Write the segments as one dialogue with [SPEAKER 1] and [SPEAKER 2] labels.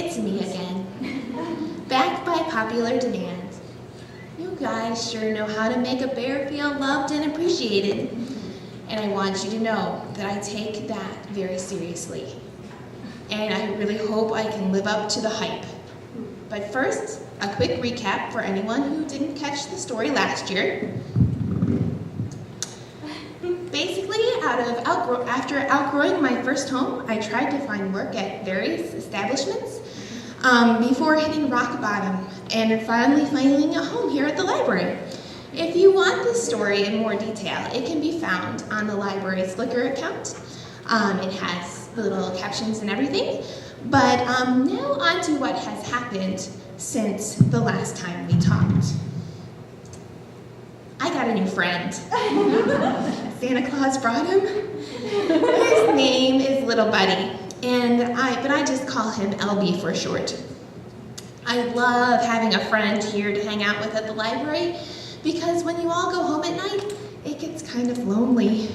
[SPEAKER 1] It's me again, back by popular demand. You guys sure know how to make a bear feel loved and appreciated, and I want you to know that I take that very seriously. And I really hope I can live up to the hype. But first, a quick recap for anyone who didn't catch the story last year. Basically, after outgrowing my first home, I tried to find work at various establishments before hitting rock bottom and finally finding a home here at the library. If you want this story in more detail, it can be found on the library's Flickr account. It has little captions and everything. But now on to what has happened since the last time we talked. I got a new friend. Santa Claus brought him. His name is Little Buddy, but I just call him LB for short. I love having a friend here to hang out with at the library because when you all go home at night, it gets kind of lonely.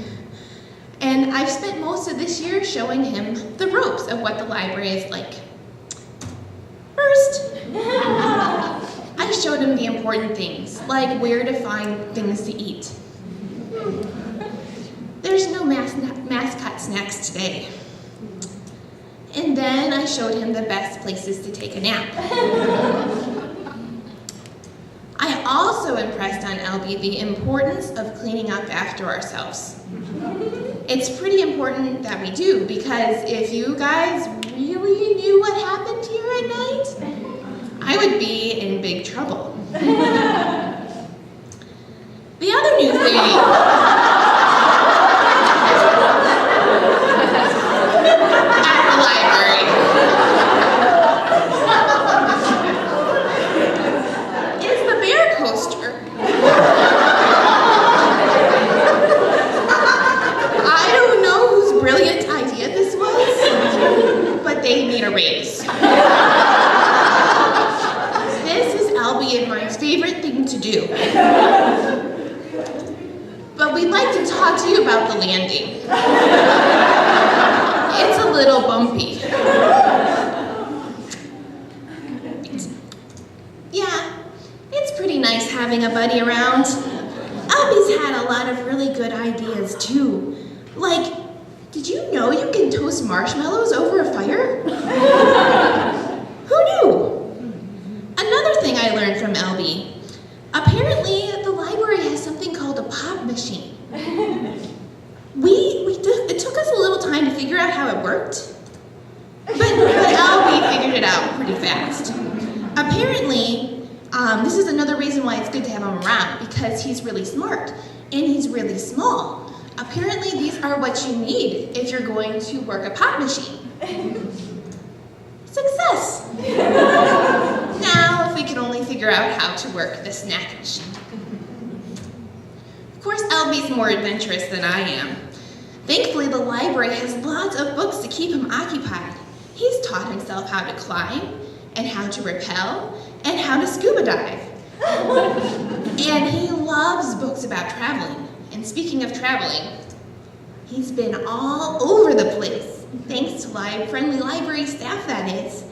[SPEAKER 1] And I've spent most of this year showing him the ropes of what the library is like. First, I showed him the important things, like where to find things to eat. There's no mascot snacks today. And then I showed him the best places to take a nap. I also impressed on LB the importance of cleaning up after ourselves. It's pretty important that we do, because if you guys really knew what happened here at night, I would be in big trouble. The other new thing at the library is the bear coaster. I don't know whose brilliant idea this was, but they need a raise. This is Albie and my favorite thing to do. But we'd like to talk to you about the landing. It's a little bumpy. Yeah, it's pretty nice having a buddy around. Albie's had a lot of really good ideas too. Like, did you know you can toast marshmallows over a fire? Who knew? Another thing I learned from LB, apparently the library has something called a pop machine. It took us a little time to figure out how it worked, but LB figured it out pretty fast. Apparently, this is another reason why it's good to have him around, because he's really smart and he's really small. Apparently, these are what you need if you're going to work a pop machine. Success! Now, if we could only figure out how to work the snack machine. Of course, LB's more adventurous than I am. Thankfully, the library has lots of books to keep him occupied. He's taught himself how to climb, and how to rappel, and how to scuba dive. And he loves books about traveling. And speaking of traveling, he's been all over the place, thanks to friendly library staff, that is.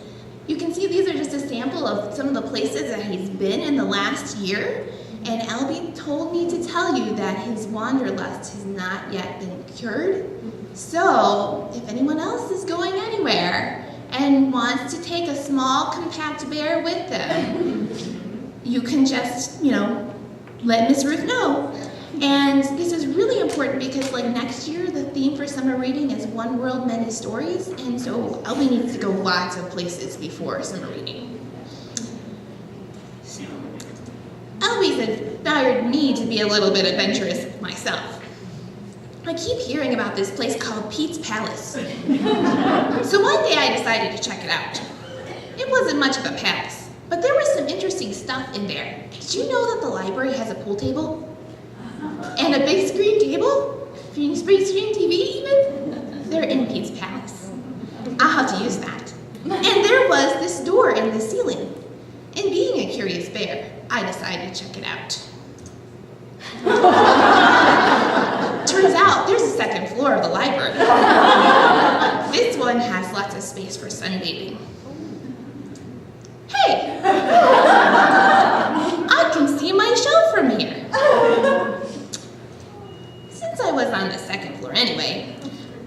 [SPEAKER 1] You can see these are just a sample of some of the places that he's been in the last year, and LB told me to tell you that his wanderlust has not yet been cured. So, if anyone else is going anywhere and wants to take a small, compact bear with them, you can just, let Miss Ruth know. And this is really important because next year, the theme for summer reading is One World, Many Stories, and so LB needs to go lots of places before summer reading. So, LB's inspired me to be a little bit adventurous myself. I keep hearing about this place called Pete's Palace. So one day I decided to check it out. It wasn't much of a palace, but there was some interesting stuff in there. Did you know that the library has a pool table? And a big screen table? Big screen TV even? They're in Pete's Palace. I'll have to use that. And there was this door in the ceiling. And being a curious bear, I decided to check it out. Turns out there's a second floor of the library. This one has lots of space for sunbathing. was on the second floor anyway.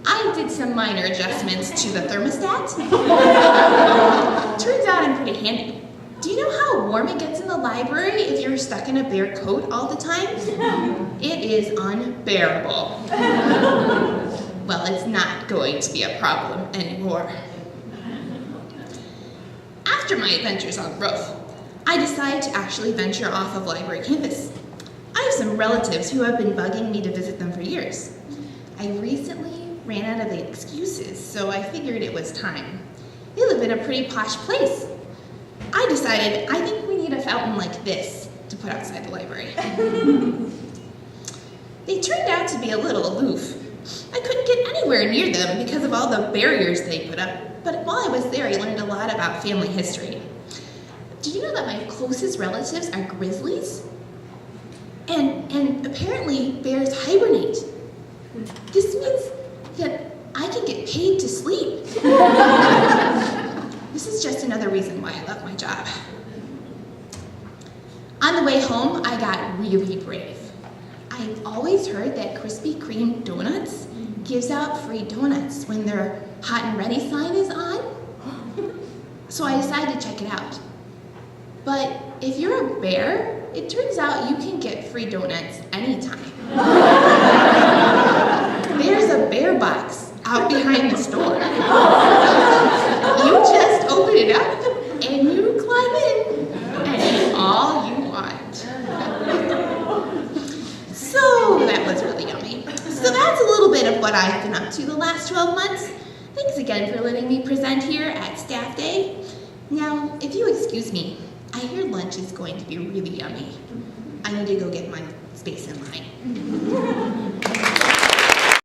[SPEAKER 1] I did some minor adjustments to the thermostat. Turns out I'm pretty handy. Do you know how warm it gets in the library if you're stuck in a bare coat all the time? It is unbearable. Well, it's not going to be a problem anymore. After my adventures on Ruth, I decided to actually venture off of library campus. I have some relatives who have been bugging me to visit them for years. I recently ran out of the excuses, so I figured it was time. They live in a pretty posh place. I decided I think we need a fountain like this to put outside the library. They turned out to be a little aloof. I couldn't get anywhere near them because of all the barriers they put up, but while I was there, I learned a lot about family history. Did you know that my closest relatives are grizzlies? And apparently bears hibernate. This means that I can get paid to sleep. This is just another reason why I love my job. On the way home, I got really brave. I've always heard that Krispy Kreme donuts gives out free donuts when their hot and ready sign is on. So I decided to check it out. But if you're a bear, it turns out you can get free donuts anytime. There's a bear box out behind the store. You just open it up and you climb in and eat all you want. So that was really yummy. So that's a little bit of what I've been up to the last 12 months. Thanks again for letting me present here at Staff Day. Now, if you excuse me, I hear lunch is going to be really yummy. I need to go get my space in line.